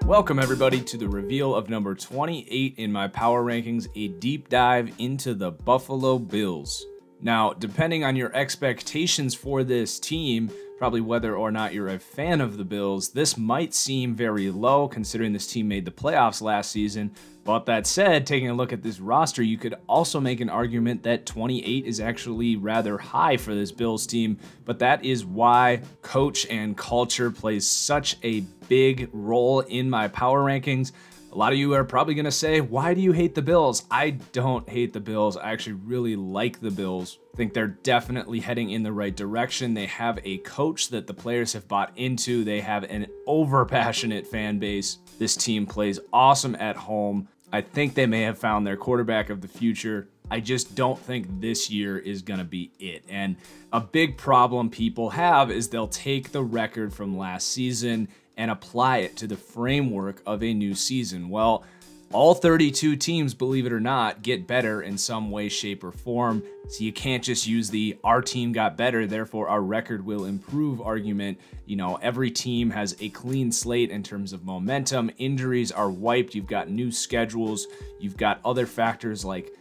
Welcome everybody to the reveal of number 28 in my power rankings, a deep dive into the Buffalo Bills. Now, depending on your expectations for this team, probably whether or not you're a fan of the Bills, this might seem very low considering this team made the playoffs last season. But that said, taking a look at this roster, you could also make an argument that 28 is actually rather high for this Bills team. But that is why coach and culture plays such a big role in my power rankings. A lot of you are probably going to say, why do you hate the Bills? I don't hate the Bills. I actually really like the Bills. I think they're definitely heading in the right direction. They have a coach that the players have bought into. They have an over-passionate fan base. This team plays awesome at home. I think they may have found their quarterback of the future. I just don't think this year is going to be it. And a big problem people have is they'll take the record from last season and apply it to the framework of a new season. Well, all 32 teams, believe it or not, get better in some way, shape, or form. So you can't just use the our team got better, therefore our record will improve argument. You know, every team has a clean slate in terms of momentum. Injuries are wiped. You've got new schedules. You've got other factors like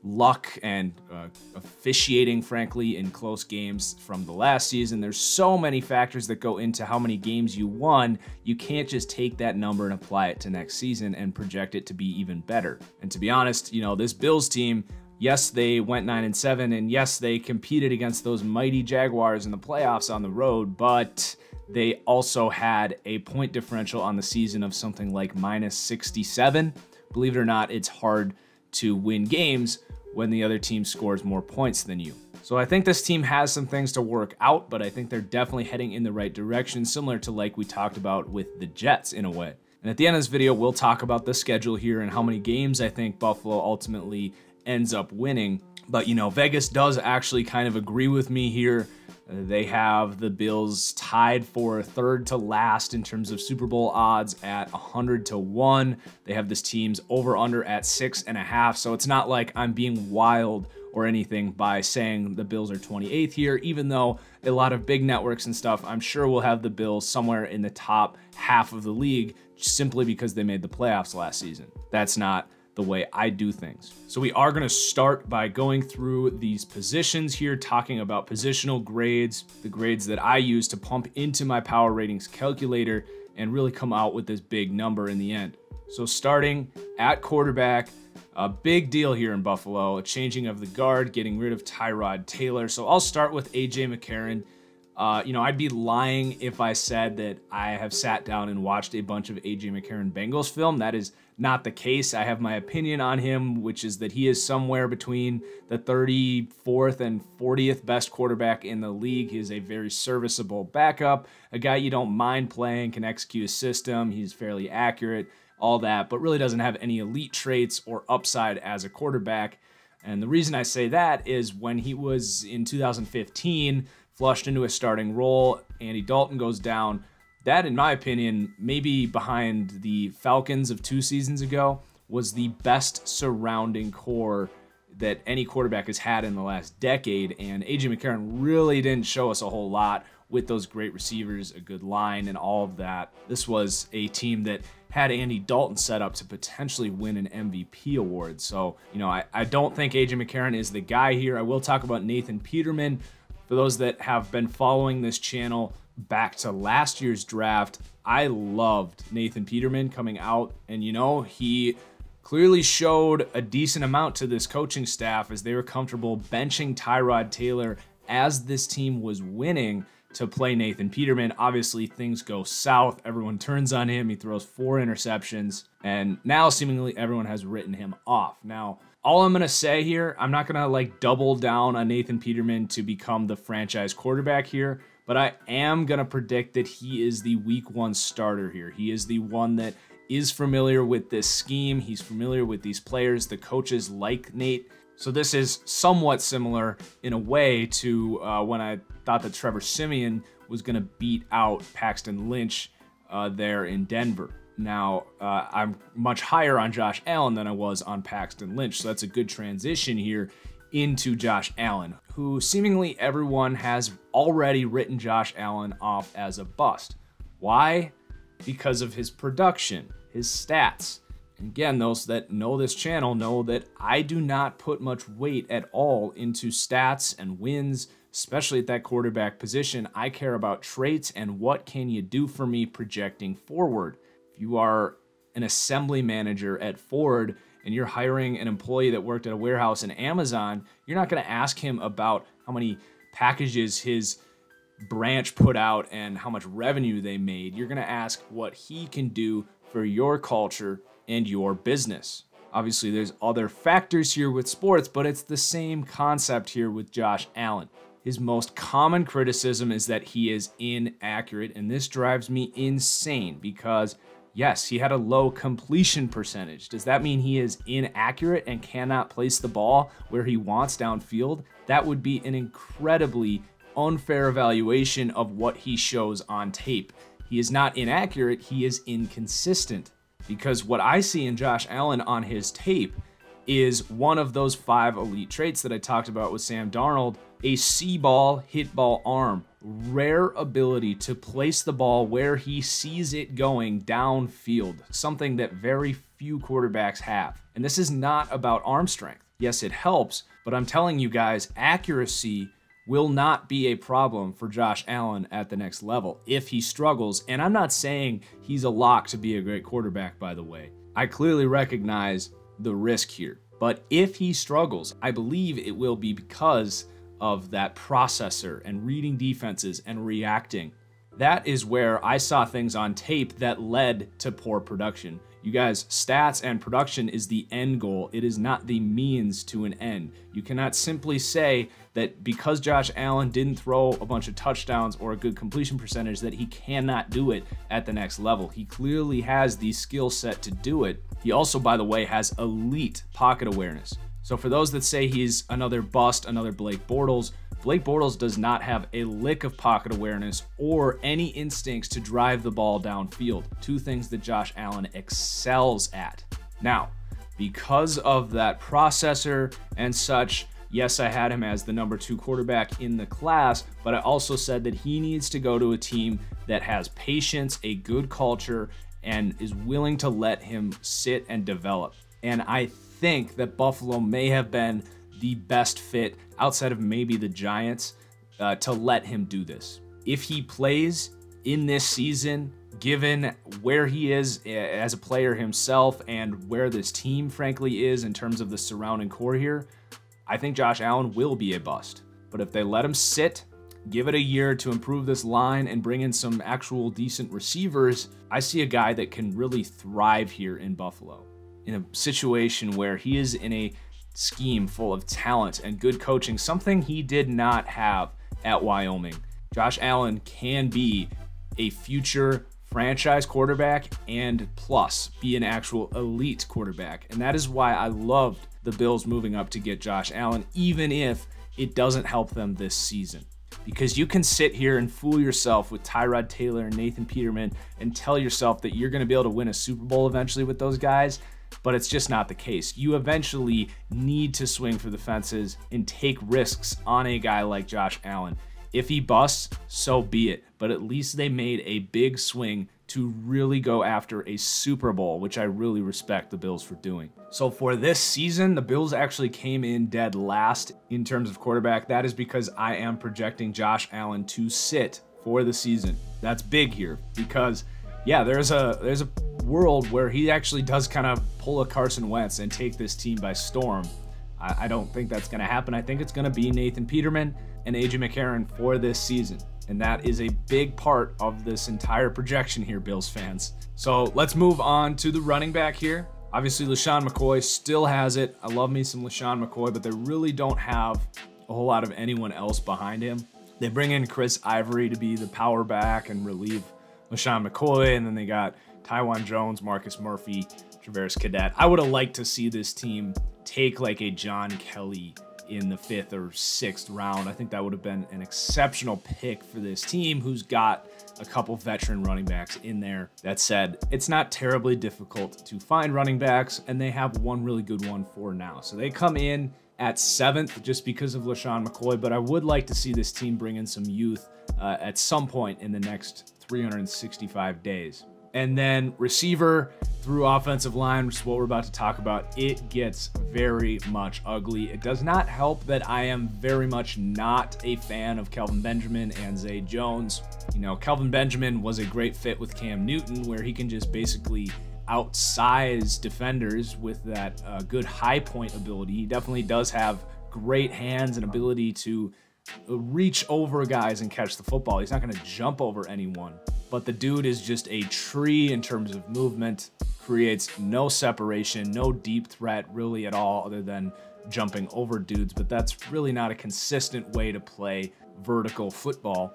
luck and officiating, frankly, in close games from the last season. There's so many factors that go into how many games you won. You can't just take that number and apply it to next season and project it to be even better. And to be honest, you know, this Bills team, yes, they went 9-7, and yes, they competed against those mighty Jaguars in the playoffs on the road, but they also had a point differential on the season of something like -67. Believe it or not, it's hard to win games when the other team scores more points than you. So I think this team has some things to work out, but I think they're definitely heading in the right direction, similar to like we talked about with the Jets in a way. And at the end of this video, we'll talk about the schedule here and how many games I think Buffalo ultimately ends up winning. But you know, Vegas does actually kind of agree with me here. They have the Bills tied for third to last in terms of Super Bowl odds at 100-1. They have this team's over-under at 6.5. So it's not like I'm being wild or anything by saying the Bills are 28th here, even though a lot of big networks and stuff, I'm sure will have the Bills somewhere in the top half of the league simply because they made the playoffs last season. That's not the way I do things. So we are going to start by going through these positions here, talking about positional grades, the grades that I use to pump into my power ratings calculator and really come out with this big number in the end. So starting at quarterback, a big deal here in Buffalo, a changing of the guard, getting rid of Tyrod Taylor. So I'll start with AJ McCarron. You know, I'd be lying if I said that I have sat down and watched a bunch of AJ McCarron Bengals film. That is not the case. I have my opinion on him, which is that he is somewhere between the 34th and 40th best quarterback in the league. He is a very serviceable backup, a guy you don't mind playing, can execute a system. He's fairly accurate, all that, but really doesn't have any elite traits or upside as a quarterback. And the reason I say that is when he was in 2015, flushed into a starting role, Andy Dalton goes down. That, in my opinion, maybe behind the Falcons of 2 seasons ago, was the best surrounding core that any quarterback has had in the last decade. And AJ McCarron really didn't show us a whole lot with those great receivers, a good line, and all of that. This was a team that had Andy Dalton set up to potentially win an MVP award. So, you know, I don't think AJ McCarron is the guy here. I will talk about Nathan Peterman. For those that have been following this channel back to last year's draft, I loved Nathan Peterman coming out, and you know, he clearly showed a decent amount to this coaching staff as they were comfortable benching Tyrod Taylor as this team was winning to play Nathan Peterman. Obviously, things go south. Everyone turns on him. He throws 4 interceptions, and now seemingly everyone has written him off. Now, all I'm going to say here, I'm not going to like double down on Nathan Peterman to become the franchise quarterback here, but I am going to predict that he is the week 1 starter here. He is the one that is familiar with this scheme. He's familiar with these players. The coaches like Nate. So this is somewhat similar in a way to when I thought that Trevor Siemian was going to beat out Paxton Lynch there in Denver. Now, I'm much higher on Josh Allen than I was on Paxton Lynch, so that's a good transition here into Josh Allen, who seemingly everyone has already written Josh Allen off as a bust. Why? because of his production, his stats. And again, those that know this channel know that I do not put much weight at all into stats and wins, especially at that quarterback position. I care about traits and what can you do for me projecting forward. If you are an assembly manager at Ford and you're hiring an employee that worked at a warehouse in Amazon, you're not going to ask him about how many packages his branch put out and how much revenue they made. You're going to ask what he can do for your culture and your business. Obviously, there's other factors here with sports, but it's the same concept here with Josh Allen. His most common criticism is that he is inaccurate, and this drives me insane because, yes, he had a low completion percentage. Does that mean he is inaccurate and cannot place the ball where he wants downfield? That would be an incredibly unfair evaluation of what he shows on tape. He is not inaccurate, he is inconsistent. Because what I see in Josh Allen on his tape is one of those 5 elite traits that I talked about with Sam Darnold: a see-ball, hit-ball arm, rare ability to place the ball where he sees it going downfield, something that very few quarterbacks have. And this is not about arm strength. Yes, it helps, but I'm telling you guys, accuracy will not be a problem for Josh Allen at the next level if he struggles. And I'm not saying he's a lock to be a great quarterback, by the way. I clearly recognize the risk here. But if he struggles, I believe it will be because of that processor and reading defenses and reacting. That is where I saw things on tape that led to poor production. You guys, stats and production is the end goal. It is not the means to an end. You cannot simply say that because Josh Allen didn't throw a bunch of touchdowns or a good completion percentage that he cannot do it at the next level. He clearly has the skill set to do it. He also, by the way, has elite pocket awareness. So for those that say he's another bust, another Blake Bortles does not have a lick of pocket awareness or any instincts to drive the ball downfield. 2 things that Josh Allen excels at. Now, because of that processor and such, yes, I had him as the number 2 quarterback in the class, but I also said that he needs to go to a team that has patience, a good culture, and is willing to let him sit and develop. And I think that Buffalo may have been the best fit outside of maybe the Giants to let him do this. If he plays in this season, given where he is as a player himself and where this team frankly is in terms of the surrounding core here, I think Josh Allen will be a bust. But if they let him sit, give it a year to improve this line and bring in some actual decent receivers, I see a guy that can really thrive here in Buffalo. In a situation where he is in a scheme full of talent and good coaching, something he did not have at Wyoming. Josh Allen can be a future franchise quarterback and plus be an actual elite quarterback. And that is why I loved the Bills moving up to get Josh Allen, even if it doesn't help them this season. Because you can sit here and fool yourself with Tyrod Taylor and Nathan Peterman and tell yourself that you're going to be able to win a Super Bowl eventually with those guys, but it's just not the case. You eventually need to swing for the fences and take risks on a guy like Josh Allen. If he busts, so be it. But at least they made a big swing to really go after a Super Bowl, which I really respect the Bills for doing. So for this season, the Bills actually came in dead last in terms of quarterback. That is because I am projecting Josh Allen to sit for the season. That's big here because, yeah, there's a world where he actually does kind of pull a Carson Wentz and take this team by storm. I don't think that's going to happen. I think it's going to be Nathan Peterman and A.J. McCarron for this season. And that is a big part of this entire projection here, Bills fans. So let's move on to the running back here. Obviously, Lesean Mccoy still has it. I love me some Lesean McCoy, but they really don't have a whole lot of anyone else behind him. They bring in Chris Ivory to be the power back and relieve Lesean McCoy, and then they got Tywan Jones, Marcus Murphy, Travis Cadet. I would have liked to see this team take like a John Kelly in the 5th or 6th round. I think that would have been an exceptional pick for this team who's got a couple veteran running backs in there. That said, it's not terribly difficult to find running backs, and they have one really good one for now. So they come in at 7th just because of Lesean McCoy, but I would like to see this team bring in some youth at some point in the next 365 days. And then receiver through offensive line, which is what we're about to talk about, it gets very much ugly. It does not help that I am very much not a fan of Kelvin Benjamin and Zay Jones. You know, Kelvin Benjamin was a great fit with Cam Newton, where he can just basically outsize defenders with that good high point ability. He definitely does have great hands and ability to reach over guys and catch the football. He's not going to jump over anyone, but the dude is just a tree in terms of movement, creates no separation, no deep threat really at all other than jumping over dudes, but that's really not a consistent way to play vertical football.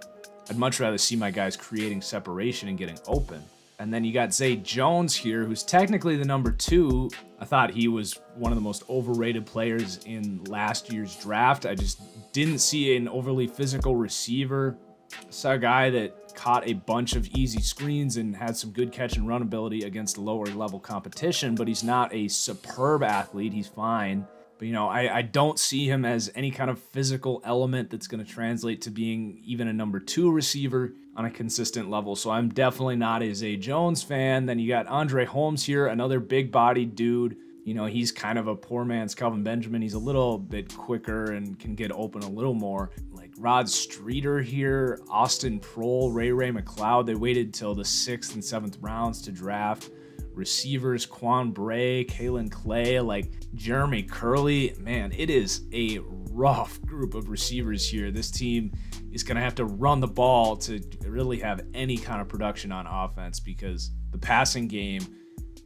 I'd much rather see my guys creating separation and getting open. And then you got Zay Jones here, who's technically the number 2. I thought he was one of the most overrated players in last year's draft. I just didn't see an overly physical receiver. I saw a guy that caught a bunch of easy screens and had some good catch and run ability against lower level competition, but he's not a superb athlete. He's fine. But, you know, I don't see him as any kind of physical element that's going to translate to being even a number 2 receiver on a consistent level. So I'm definitely not a Zay Jones fan. Then you got Andre Holmes here, another big-bodied dude. You know, he's kind of a poor man's Kelvin Benjamin. He's a little bit quicker and can get open a little more. Like Rod Streeter here, Austin Prohl, Ray McLeod. They waited till the 6th and 7th rounds to draft. Receivers, Quan Bray, Kalen Clay, like Jeremy Curley. Man, it is a rough group of receivers here. This team is going to have to run the ball to really have any kind of production on offense, because the passing game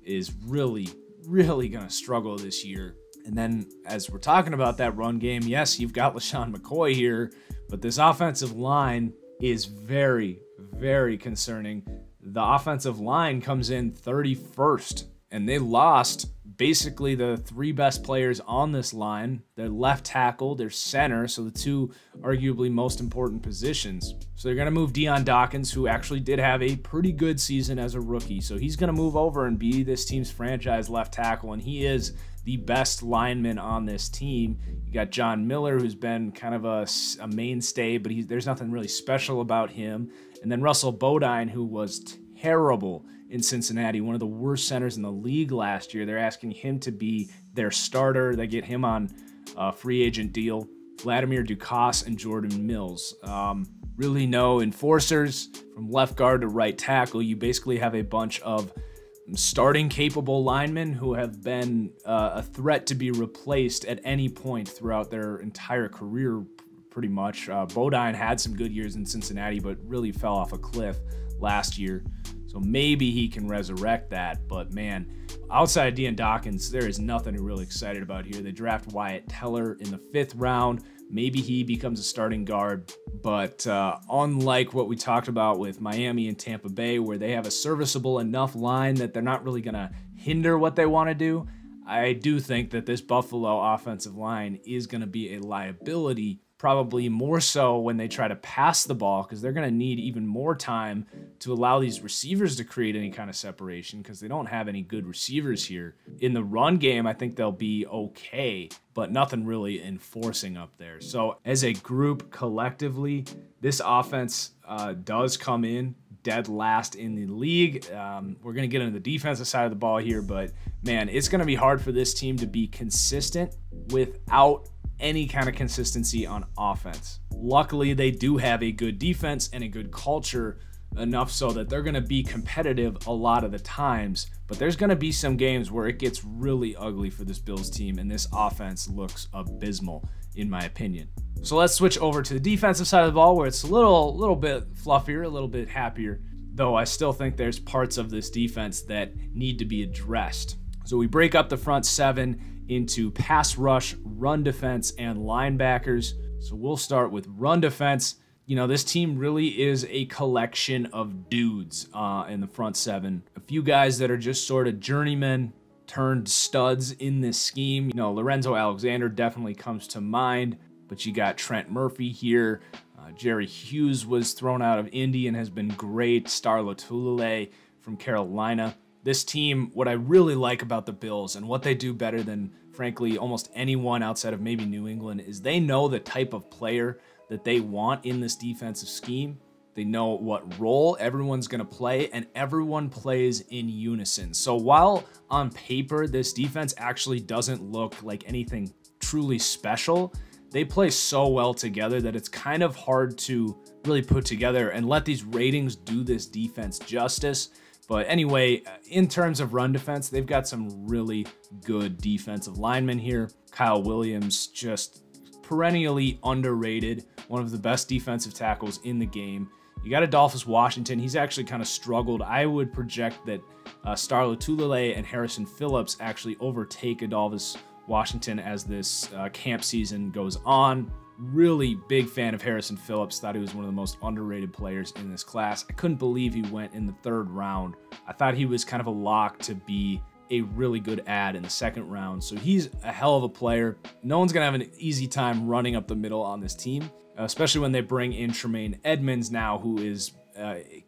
is really going to struggle this year. And then as we're talking about that run game, yes, you've got Lesean Mccoy here, but this offensive line is very concerning. The offensive line comes in 31st, and they lost basically the 3 best players on this line. Their left tackle, their center, so the 2 arguably most important positions. So they're going to move Dion Dawkins, who actually did have a pretty good season as a rookie. So he's going to move over and be this team's franchise left tackle, and he is the best lineman on this team. You got John Miller, who's been kind of a mainstay, but there's nothing really special about him. And then Russell Bodine, who was terrible in Cincinnati, one of the worst centers in the league last year. They're asking him to be their starter. They get him on a free agent deal. Vladimir Dukas and Jordan Mills. Really no enforcers from left guard to right tackle. You basically have a bunch of starting capable linemen who have been a threat to be replaced at any point throughout their entire career, pretty much. Bodine had some good years in Cincinnati, but really fell off a cliff last year. So maybe he can resurrect that. But man, outside of Dion Dawkins, there is nothing to really excited about here. They draft Wyatt Teller in the 5th round. Maybe he becomes a starting guard. But unlike what we talked about with Miami and Tampa Bay, where they have a serviceable enough line that they're not really going to hinder what they want to do, I do think that this Buffalo offensive line is going to be a liability, probably more so when they try to pass the ball, because they're going to need even more time to allow these receivers to create any kind of separation, because they don't have any good receivers here. In the run game, I think they'll be okay, but nothing really enforcing up there. So as a group collectively, this offense does come in dead last in the league. We're going to get into the defensive side of the ball here, but man, it's going to be hard for this team to be consistent without any kind of consistency on offense. Luckily, they do have a good defense and a good culture, enough so that they're going to be competitive a lot of the times, but there's going to be some games where it gets really ugly for this Bills team, and this offense looks abysmal, in my opinion. So let's switch over to the defensive side of the ball, where it's a little bit fluffier, a little bit happier, though I still think there's parts of this defense that need to be addressed. So we break up the front 7 into pass rush, run defense, and linebackers. So we'll start with run defense. You know, this team really is a collection of dudes in the front 7. A few guys that are just sort of journeymen turned studs in this scheme. You know, Lorenzo Alexander definitely comes to mind, but you got Trent Murphy here. Jerry Hughes was thrown out of Indy and has been great. Star Lotulelei from Carolina. This team, what I really like about the Bills and what they do better than, frankly, almost anyone outside of maybe New England, is they know the type of player that they want in this defensive scheme. They know what role everyone's going to play, and everyone plays in unison. So while on paper, this defense actually doesn't look like anything truly special, they play so well together that it's kind of hard to really put together and let these ratings do this defense justice. But anyway, in terms of run defense, they've got some really good defensive linemen here. Kyle Williams, just perennially underrated, one of the best defensive tackles in the game. You got Adolphus Washington. He's actually kind of struggled. I would project that Starla Tulele and Harrison Phillips actually overtake Adolphus Washington as this camp season goes on. Really big fan of Harrison Phillips. Thought he was one of the most underrated players in this class. I couldn't believe he went in the 3rd round. I thought he was kind of a lock to be a really good ad in the 2nd round. So he's a hell of a player. No one's going to have an easy time running up the middle on this team, especially when they bring in Jermaine Edmonds now, who is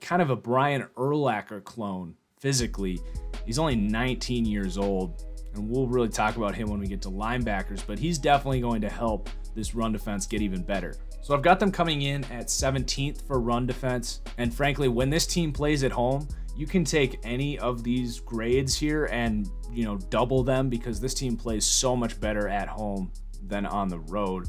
kind of a Brian Urlacher clone physically. He's only 19 years old, and we'll really talk about him when we get to linebackers, but he's definitely going to help this run defense get even better. So I've got them coming in at 17th for run defense. And frankly, when this team plays at home, you can take any of these grades here and, double them, because this team plays so much better at home than on the road.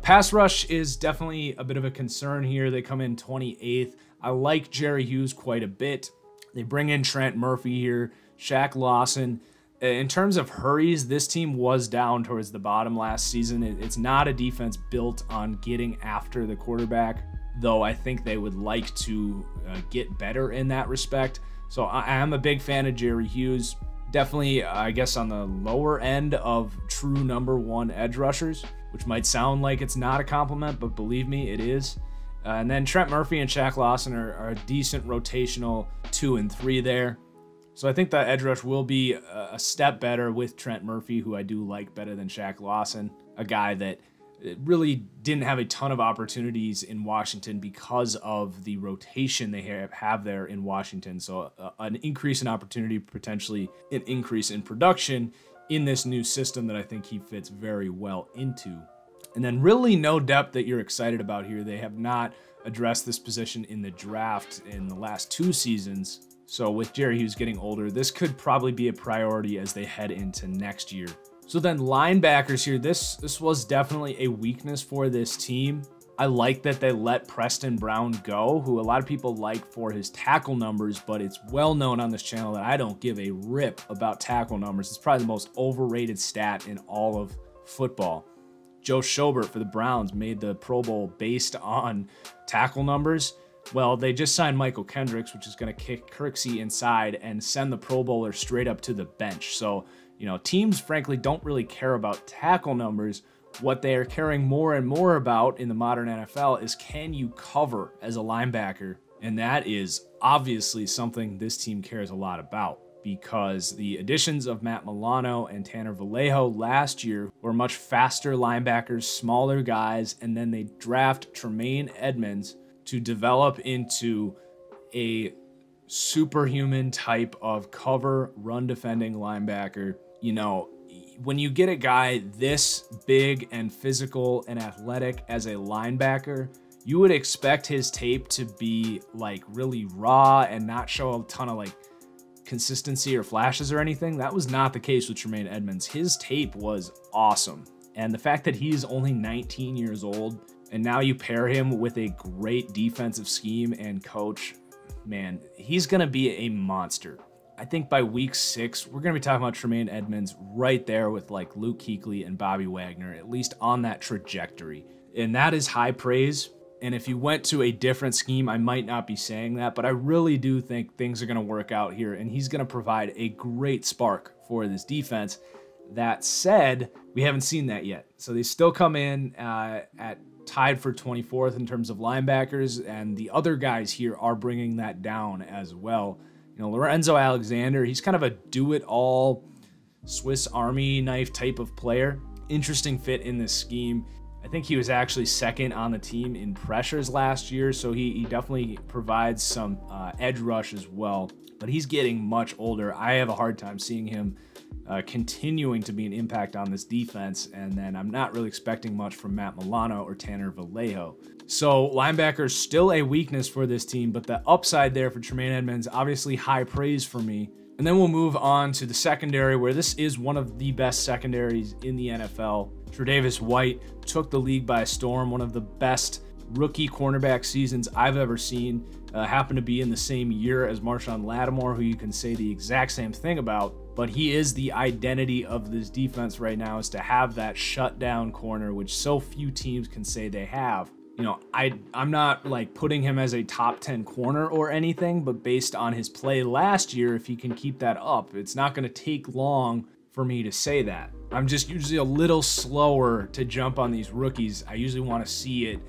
Pass rush is definitely a bit of a concern here. They come in 28th. I like Jerry Hughes quite a bit. They bring in Trent Murphy here, Shaq Lawson. In terms of hurries, this team was down towards the bottom last season. It's not a defense built on getting after the quarterback, though I think they would like to get better in that respect. So I am a big fan of Jerry Hughes. Definitely, I guess, on the lower end of true #1 edge rushers, which might sound like it's not a compliment, but believe me, it is. And then Trent Murphy and Shaq Lawson are a decent rotational 2 and 3 there. So I think that edge rush will be a step better with Trent Murphy, who I do like better than Shaq Lawson, a guy that really didn't have a ton of opportunities in Washington because of the rotation they have there in Washington. So an increase in opportunity, potentially an increase in production in this new system that I think he fits very well into. And then really no depth that you're excited about here. They have not addressed this position in the draft in the last 2 seasons. So with Jerry Hughes getting older, this could probably be a priority as they head into next year. So then linebackers here, this was definitely a weakness for this team. I like that they let Preston Brown go, who a lot of people like for his tackle numbers, but it's well known on this channel that I don't give a rip about tackle numbers. It's probably the most overrated stat in all of football. Joe Schobert for the Browns made the Pro Bowl based on tackle numbers. Well, they just signed Michael Kendricks, which is going to kick Kirksey inside and send the Pro Bowler straight up to the bench. So, teams, frankly, don't really care about tackle numbers. What they are caring more and more about in the modern NFL is, can you cover as a linebacker? And that is obviously something this team cares a lot about, because the additions of Matt Milano and Tanner Vallejo last year were much faster linebackers, smaller guys, and then they draft Jermaine Edmonds to develop into a superhuman type of cover run defending linebacker. When you get a guy this big and physical and athletic as a linebacker, you would expect his tape to be like really raw and not show a ton of like consistency or flashes or anything. That was not the case with Jermaine Edmonds. His tape was awesome. And the fact that he's only 19 years old, and now you pair him with a great defensive scheme and coach, man, he's going to be a monster. I think by week 6, we're going to be talking about Jermaine Edmonds right there with like Luke Kuechly and Bobby Wagner, at least on that trajectory. And that is high praise. And if you went to a different scheme, I might not be saying that, but I really do think things are going to work out here, and he's going to provide a great spark for this defense. That said, we haven't seen that yet. So they still come in at tied for 24th in terms of linebackers, and the other guys here are bringing that down as well. Lorenzo Alexander, he's kind of a do-it-all Swiss Army knife type of player. Interesting fit in this scheme. I think he was actually second on the team in pressures last year, so he definitely provides some edge rush as well. But he's getting much older. I have a hard time seeing him continuing to be an impact on this defense, and then I'm not really expecting much from Matt Milano or Tanner Vallejo. So linebackers still a weakness for this team, but the upside there for Jermaine Edmonds, obviously high praise for me. And then we'll move on to the secondary, where this is one of the best secondaries in the NFL. Tre'Davious White took the league by storm, one of the best rookie cornerback seasons I've ever seen. Happened to be in the same year as Marshawn Lattimore, who you can say the exact same thing about, but he is the identity of this defense right now, is to have that shutdown corner, which so few teams can say they have. You know, I'm not like putting him as a top 10 corner or anything, but based on his play last year, if he can keep that up, it's not going to take long for me to say that. I'm just usually a little slower to jump on these rookies. I usually want to see it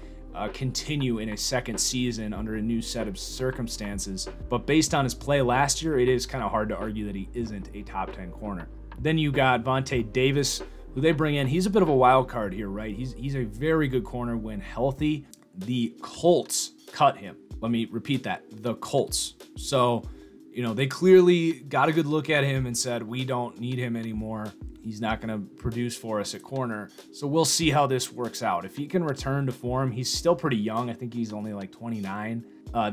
continue in a second season under a new set of circumstances. But based on his play last year, it is kind of hard to argue that he isn't a top 10 corner. Then you got Vontae Davis, who they bring in. He's a bit of a wild card here, right? He's a very good corner when healthy. The Colts cut him. Let me repeat that. The Colts. So, you know, they clearly got a good look at him and said, we don't need him anymore. He's not going to produce for us at corner. So we'll see how this works out. If he can return to form, he's still pretty young. I think he's only like 29.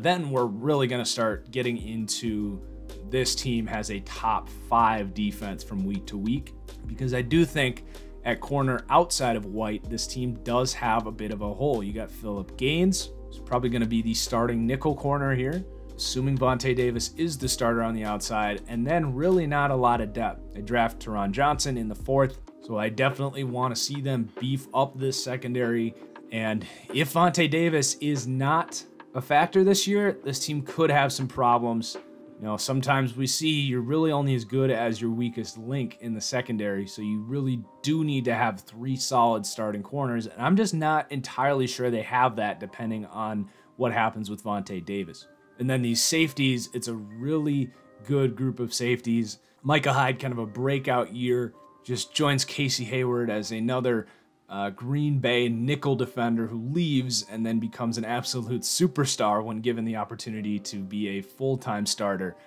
Then we're really going to start getting into this team has a top 5 defense from week to week, because I do think at corner outside of White, this team does have a bit of a hole. You got Phillip Gaines, who's probably going to be the starting nickel corner here, assuming Vontae Davis is the starter on the outside, and then really not a lot of depth. They draft Teron Johnson in the 4th, so I definitely want to see them beef up this secondary. And if Vontae Davis is not a factor this year, this team could have some problems. You know, sometimes we see you're really only as good as your weakest link in the secondary, so you really do need to have 3 solid starting corners, and I'm just not entirely sure they have that depending on what happens with Vontae Davis. And then these safeties, it's a really good group of safeties. Micah Hyde, kind of a breakout year, just joins Casey Hayward as another Green Bay nickel defender who leaves and then becomes an absolute superstar when given the opportunity to be a full-time starter.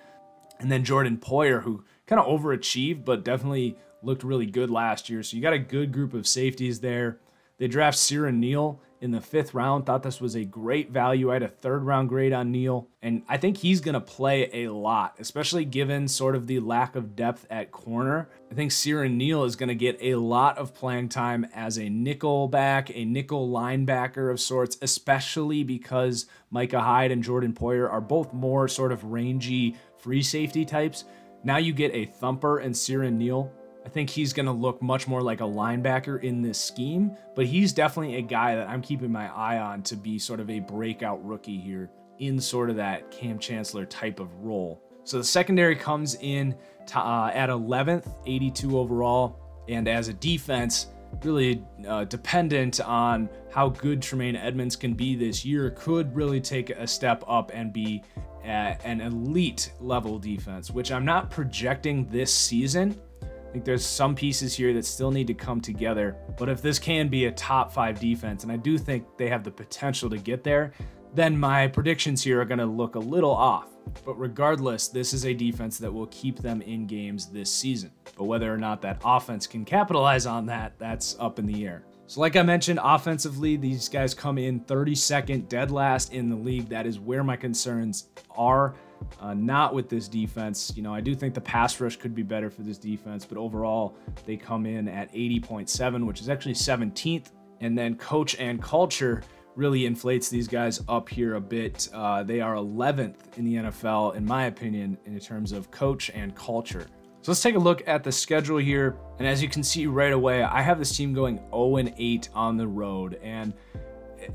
And then Jordan Poyer, who kind of overachieved but definitely looked really good last year. So you got a good group of safeties there. They draft Ciaran Neal in the 5th round. Thought this was a great value. I had a 3rd round grade on Neal, and I think he's going to play a lot, especially given sort of the lack of depth at corner. I think Ciaran Neal is going to get a lot of playing time as a nickel back, a nickel linebacker of sorts, especially because Micah Hyde and Jordan Poyer are both more sort of rangy free safety types. Now you get a thumper in Ciaran Neal. I think he's going to look much more like a linebacker in this scheme, but he's definitely a guy that I'm keeping my eye on to be sort of a breakout rookie here in sort of that Cam Chancellor type of role. So the secondary comes in at 11th, 82 overall, and as a defense, really dependent on how good Jermaine Edmonds can be this year, could really take a step up and be an elite level defense, which I'm not projecting this season. I think there's some pieces here that still need to come together, but if this can be a top 5 defense, and I do think they have the potential to get there, then my predictions here are going to look a little off. But regardless, this is a defense that will keep them in games this season. But whether or not that offense can capitalize on that, that's up in the air. So like I mentioned, offensively, these guys come in 32nd, dead last in the league. That is where my concerns are. Not with this defense. You know, I do think the pass rush could be better for this defense, but overall they come in at 80.7, which is actually 17th. And then coach and culture really inflates these guys up here a bit. They are 11th in the NFL, in my opinion, in terms of coach and culture. So let's take a look at the schedule here. And as you can see right away, I have this team going 0-8 on the road. And,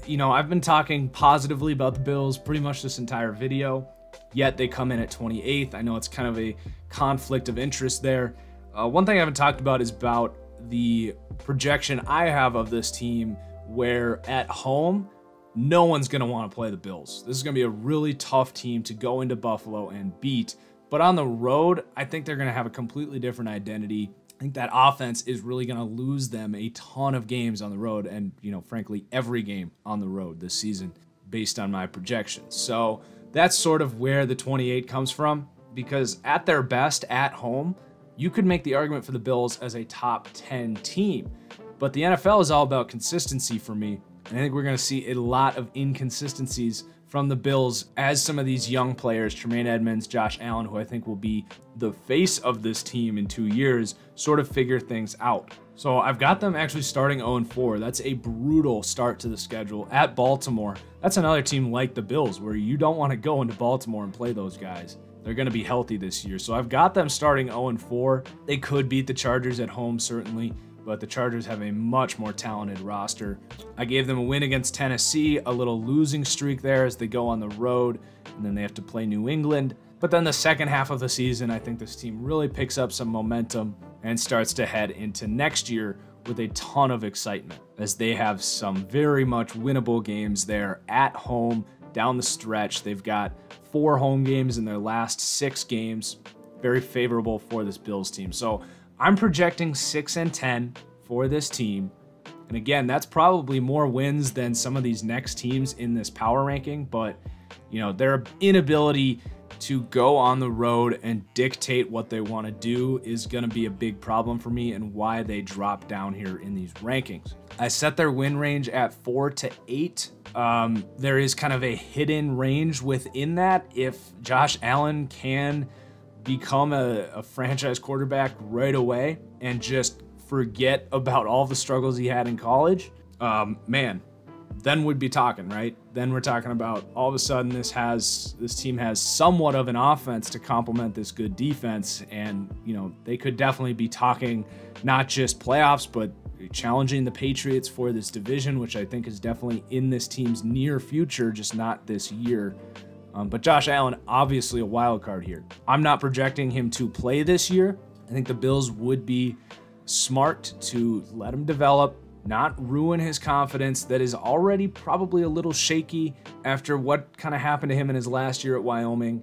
you know, I've been talking positively about the Bills pretty much this entire video. Yet they come in at 28th. I know it's kind of a conflict of interest there. One thing I haven't talked about is about the projection I have of this team, where at home, no one's going to want to play the Bills. This is going to be a really tough team to go into Buffalo and beat. But on the road, I think they're going to have a completely different identity. I think that offense is really going to lose them a ton of games on the road and, frankly, every game on the road this season based on my projections. So that's sort of where the 28 comes from, because at their best at home, you could make the argument for the Bills as a top 10 team. But the NFL is all about consistency for me. And I think we're going to see a lot of inconsistencies from the Bills as some of these young players, Jermaine Edmonds, Josh Allen, who I think will be the face of this team in 2 years, sort of figure things out. So I've got them actually starting 0-4. That's a brutal start to the schedule at Baltimore. That's another team like the Bills where you don't want to go into Baltimore and play those guys. They're going to be healthy this year. So I've got them starting 0-4. They could beat the Chargers at home, certainly, but the Chargers have a much more talented roster. I gave them a win against Tennessee, a little losing streak there as they go on the road, and then they have to play New England. But then the second half of the season, I think this team really picks up some momentum and starts to head into next year with a ton of excitement, as they have some very much winnable games there at home down the stretch. They've got 4 home games in their last 6 games, very favorable for this Bills team. So I'm projecting 6-10 for this team. And again, that's probably more wins than some of these next teams in this power ranking, but their inability to go on the road and dictate what they want to do is going to be a big problem for me and why they drop down here in these rankings. I set their win range at 4-8. There is kind of a hidden range within that. If Josh Allen can become a franchise quarterback right away and just forget about all the struggles he had in college, man, then we'd be talking, right? Then we're talking about all of a sudden this team has somewhat of an offense to complement this good defense, and they could definitely be talking not just playoffs, but challenging the Patriots for this division, which I think is definitely in this team's near future, just not this year. But Josh Allen, obviously a wild card here. I'm not projecting him to play this year. I think the Bills would be smart to let him develop, not ruin his confidence that is already probably a little shaky after what kind of happened to him in his last year at Wyoming.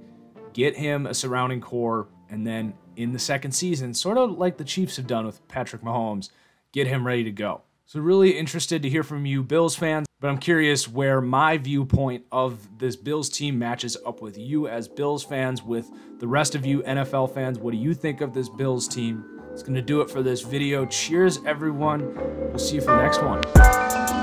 Get him a surrounding core, and then in the second season, sort of like the Chiefs have done with Patrick Mahomes, get him ready to go. So really interested to hear from you Bills fans, but I'm curious where my viewpoint of this Bills team matches up with you as Bills fans, with the rest of you NFL fans. What do you think of this Bills team? It's going to do it for this video. Cheers, everyone. We'll see you for the next one.